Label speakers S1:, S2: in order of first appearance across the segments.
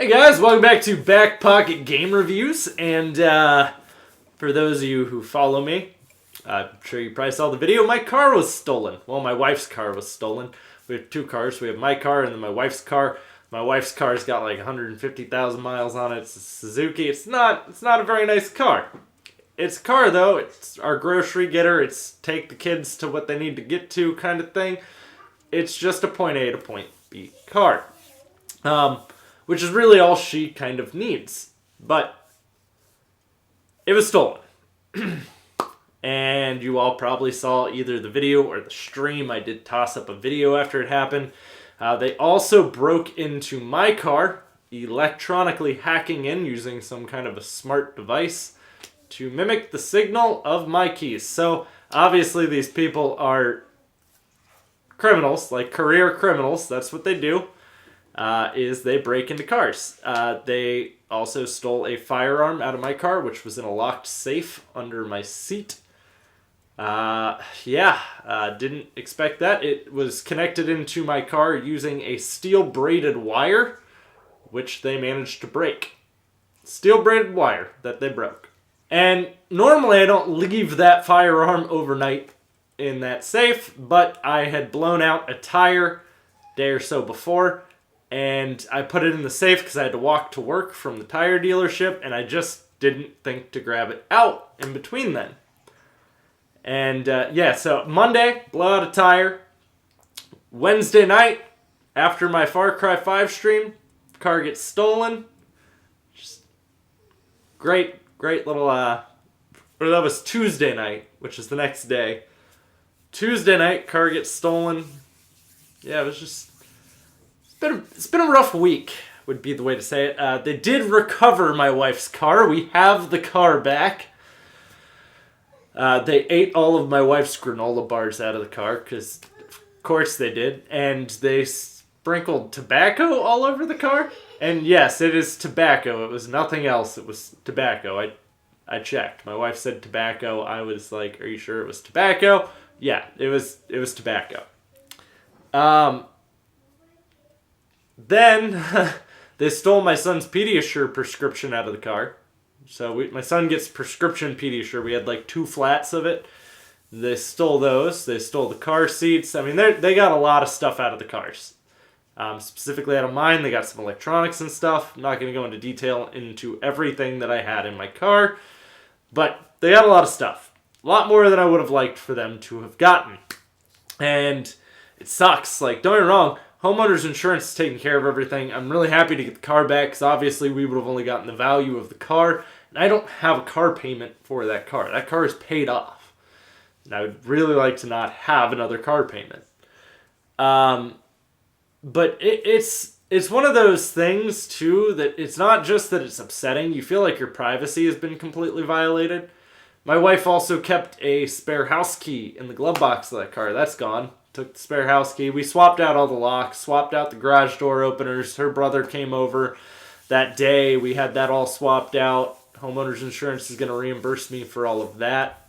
S1: Hey guys, welcome back to Back Pocket Game Reviews, and for those of you who follow me, I'm sure you probably saw the video. My car was stolen. Well, my wife's car was stolen. We have two cars. We have my car and then my wife's car. My wife's car's got like 150,000 miles on it. It's a Suzuki. It's not a very nice car. It's a car though. It's our grocery getter. It's take the kids to what they need to get to kind of thing. It's just a point A to point B car. Which is really all she kind of needs. But it was stolen. And you all probably saw either the video or the stream. I did toss up a video after it happened. They also broke into my car, electronically hacking in using some kind of a smart device to mimic the signal of my keys. So obviously these people are criminals, like career criminals. That's what they do. Is they break into cars. They also stole a firearm out of my car, which was in a locked safe under my seat. Didn't expect that. It was connected into my car using a steel braided wire, which they managed to break. Steel braided wire that they broke. And normally I don't leave that firearm overnight in that safe, but I had blown out a tire a day or so before, and I put it in the safe because I had to walk to work from the tire dealership, and I just didn't think to grab it out in between then. And so Monday, blow out a tire. Wednesday night, after my Far Cry 5 stream, car gets stolen. Just great little, or that was Tuesday night, which is the next day. Tuesday night, car gets stolen. Yeah, it was just... It's been a rough week, would be the way to say it. They did recover my wife's car. We have the car back. They ate all of my wife's granola bars out of the car, because of course they did. And they sprinkled tobacco all over the car. And yes, it is tobacco. It was nothing else. It was tobacco. I checked. My wife said tobacco. I was like, are you sure it was tobacco? Yeah, it was tobacco. Then they stole my son's Pediasure prescription out of the car. So my son gets prescription Pediasure. We had like 2 flats of it. They stole those. They stole the car seats. I mean, they got a lot of stuff out of the cars. Specifically out of mine, they got some electronics and stuff. I'm not going to go into detail into everything that I had in my car. But they got a lot of stuff. A lot more than I would have liked for them to have gotten. And it sucks. Like, don't get me wrong. Homeowner's insurance is taking care of everything. I'm really happy to get the car back because obviously we would have only gotten the value of the car. And I don't have a car payment for that car. That car is paid off. And I would really like to not have another car payment. But it's one of those things, too, that it's not just that it's upsetting. You feel like your privacy has been completely violated. My wife also kept a spare house key in the glove box of that car. That's gone. Took the spare house key. We swapped out all the locks, swapped out the garage door openers. Her brother came over that day. We had that all swapped out. Homeowner's insurance is going to reimburse me for all of that.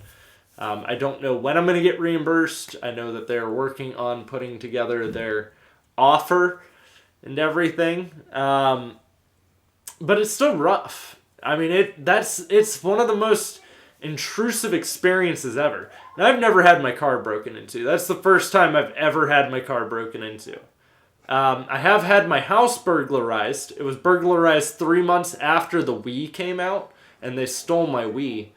S1: I don't know when I'm going to get reimbursed. I know that they're working on putting together their offer and everything. But it's still rough. I mean, it's one of the most intrusive experiences ever. Now, I've never had my car broken into. That's the first time I've ever had my car broken into. I have had my house burglarized. It was burglarized 3 months after the Wii came out, and they stole my Wii.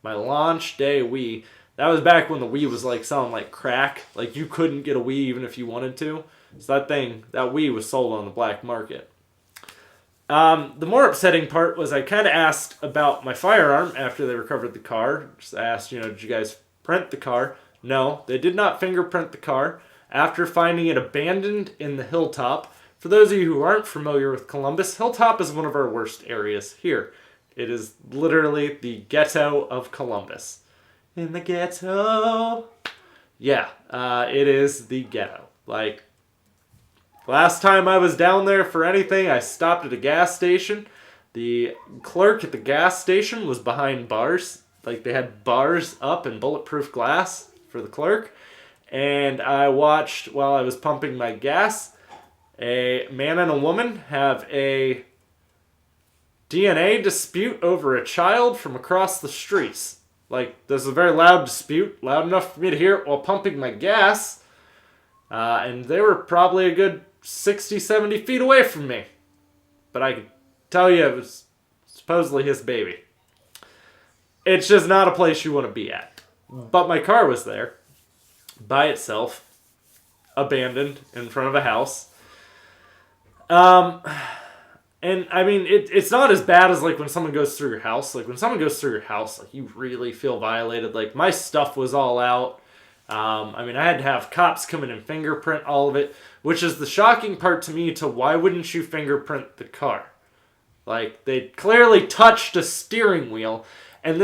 S1: My launch day Wii. That was back when the Wii was like selling like crack. Like you couldn't get a Wii even if you wanted to. So that Wii was sold on the black market. The more upsetting part was I kind of asked about my firearm after they recovered the car. Just asked, did you guys print the car? No, they did not fingerprint the car after finding it abandoned in the Hilltop. For those of you who aren't familiar with Columbus, Hilltop is one of our worst areas here. It is literally the ghetto of Columbus. In the ghetto. Yeah, it is the ghetto. Like, last time I was down there for anything, I stopped at a gas station. The clerk at the gas station was behind bars. Like, they had bars up and bulletproof glass for the clerk. And I watched, while I was pumping my gas, a man and a woman have a DNA dispute over a child from across the streets. Like, this is a very loud dispute, loud enough for me to hear it while pumping my gas. And they were probably a good 60, 70 feet away from me. But I can tell you it was supposedly his baby. It's just not a place you want to be at. But my car was there, by itself, abandoned in front of a house. And I mean, it's not as bad as like when someone goes through your house. Like when someone goes through your house, like you really feel violated. Like my stuff was all out. I mean, I had to have cops come in and fingerprint all of it, which is the shocking part to me. To why wouldn't you fingerprint the car? Like they clearly touched a steering wheel, and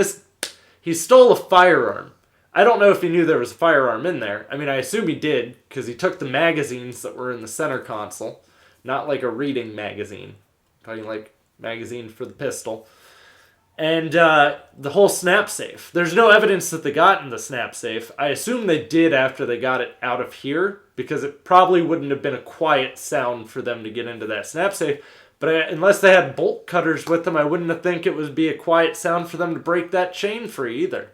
S1: he stole a firearm. I don't know if he knew there was a firearm in there. I mean, I assume he did because he took the magazines that were in the center console, not like a reading magazine. Talking like magazine for the pistol. And the whole snap safe. There's no evidence that they got in the snap safe. I assume they did after they got it out of here, because it probably wouldn't have been a quiet sound for them to get into that snap safe. But unless they had bolt cutters with them, I wouldn't think it would be a quiet sound for them to break that chain free either.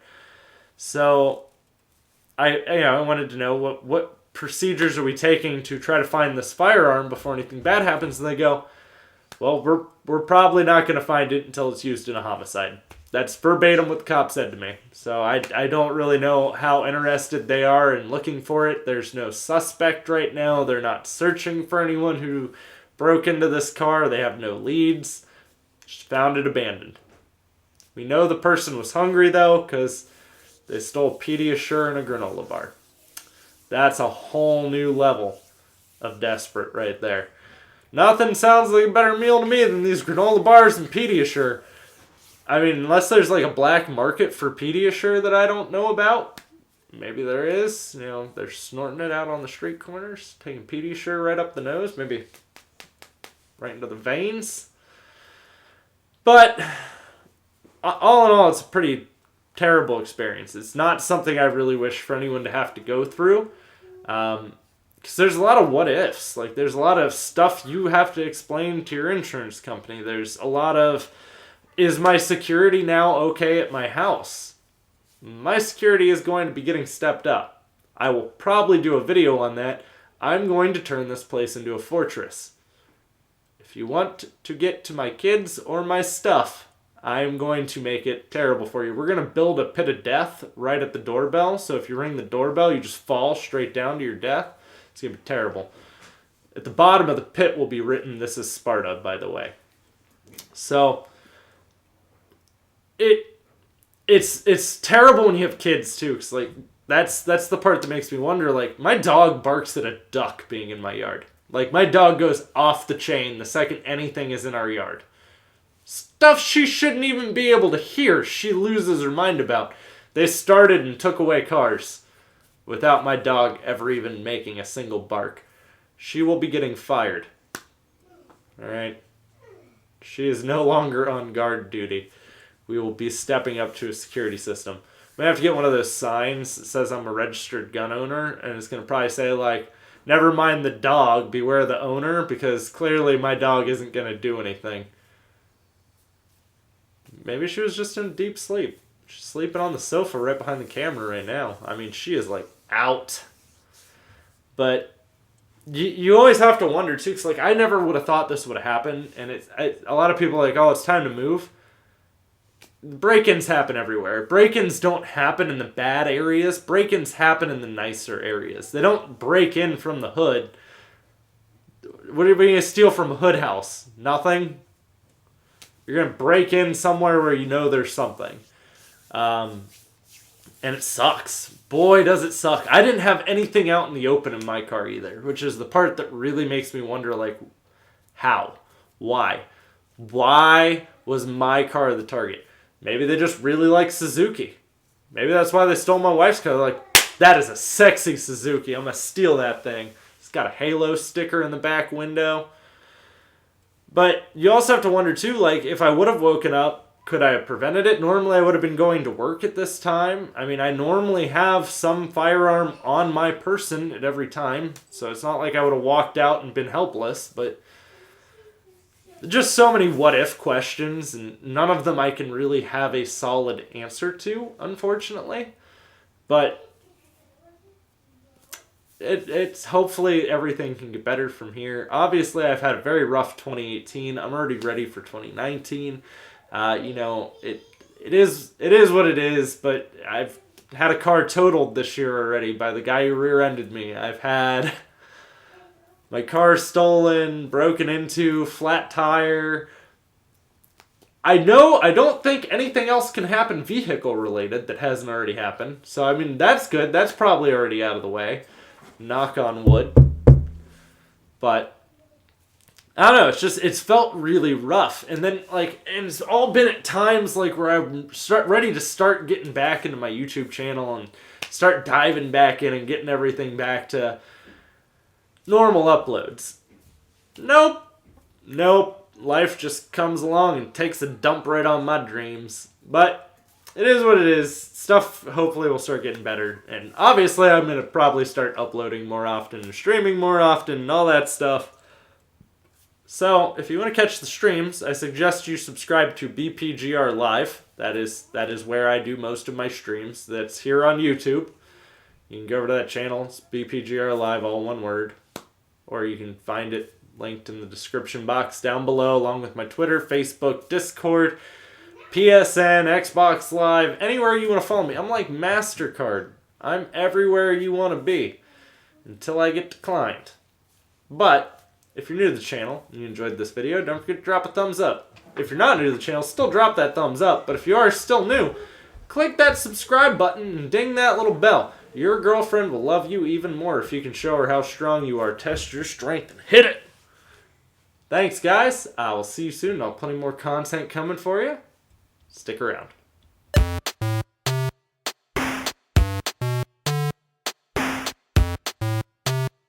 S1: So I wanted to know what procedures are we taking to try to find this firearm before anything bad happens. And they go, well, we're probably not going to find it until it's used in a homicide. That's verbatim what the cop said to me. So I don't really know how interested they are in looking for it. There's no suspect right now. They're not searching for anyone who broke into this car. They have no leads. Just found it abandoned. We know the person was hungry, though, because they stole Pediasure and a granola bar. That's a whole new level of desperate right there. Nothing sounds like a better meal to me than these granola bars and Pediasure. I mean, unless there's like a black market for Pediasure that I don't know about. Maybe there is. You know, they're snorting it out on the street corners, taking Pediasure right up the nose, maybe right into the veins. But all in all, it's a pretty terrible experience. It's not something I really wish for anyone to have to go through. Because there's a lot of what ifs. Like, there's a lot of stuff you have to explain to your insurance company. There's a lot of, is my security now okay at my house? My security is going to be getting stepped up. I will probably do a video on that. I'm going to turn this place into a fortress. If you want to get to my kids or my stuff, I'm going to make it terrible for you. We're going to build a pit of death right at the doorbell. So if you ring the doorbell, you just fall straight down to your death. It's going to be terrible. At the bottom of the pit will be written, "This is Sparta," by the way. So it's terrible when you have kids too, because like that's the part that makes me wonder. Like, my dog barks at a duck being in my yard. Like, my dog goes off the chain the second anything is in our yard. Stuff she shouldn't even be able to hear, she loses her mind about. They started and took away cars without my dog ever even making a single bark. She will be getting fired. Alright? She is no longer on guard duty. We will be stepping up to a security system. I'm going to have to get one of those signs that says I'm a registered gun owner, and it's going to probably say, like, never mind the dog, beware the owner, because clearly my dog isn't going to do anything. Maybe she was just in deep sleep. She's sleeping on the sofa right behind the camera right now. I mean, she is, like, out. But you always have to wonder, too, because, like, I never would have thought this would happen. And a lot of people are like, oh, it's time to move. Break-ins happen everywhere. Break-ins don't happen in the bad areas. Break-ins happen in the nicer areas. They don't break in from the hood. What are we going to steal from a hood house? Nothing? You're going to break in somewhere where you know there's something. And it sucks. Boy, does it suck. I didn't have anything out in the open in my car either, which is the part that really makes me wonder, like, how? Why? Why was my car the target? Maybe they just really like Suzuki. Maybe that's why they stole my wife's car. They're like, that is a sexy Suzuki. I'm going to steal that thing. It's got a Halo sticker in the back window. But you also have to wonder, too, like, if I would have woken up, could I have prevented it? Normally, I would have been going to work at this time. I mean, I normally have some firearm on my person at every time. So it's not like I would have walked out and been helpless. But just so many what-if questions, and none of them I can really have a solid answer to, unfortunately. But it's hopefully everything can get better from here. Obviously, I've had a very rough 2018. I'm already ready for 2019. It is what it is, but I've had a car totaled this year already by the guy who rear-ended me. I've had my car stolen, broken into, flat tire. I don't think anything else can happen vehicle-related that hasn't already happened. So, I mean, that's good. That's probably already out of the way. Knock on wood. But I don't know, it's felt really rough. And then and it's all been at times where I'm ready to start getting back into my YouTube channel and start diving back in and getting everything back to normal uploads. Nope. Life just comes along and takes a dump right on my dreams. But it is what it is. Stuff hopefully will start getting better. And obviously I'm going to probably start uploading more often and streaming more often and all that stuff. So if you want to catch the streams, I suggest you subscribe to BPGR Live. That is where I do most of my streams. That's here on YouTube. You can go over to that channel. It's BPGR Live, all one word. Or you can find it linked in the description box down below, along with my Twitter, Facebook, Discord, PSN, Xbox Live, anywhere you want to follow me. I'm like MasterCard. I'm everywhere you want to be until I get declined. But if you're new to the channel and you enjoyed this video, don't forget to drop a thumbs up. If you're not new to the channel, still drop that thumbs up. But if you are still new, click that subscribe button and ding that little bell. Your girlfriend will love you even more if you can show her how strong you are. Test your strength and hit it. Thanks, guys. I will see you soon. I'll have plenty more content coming for you. Stick around.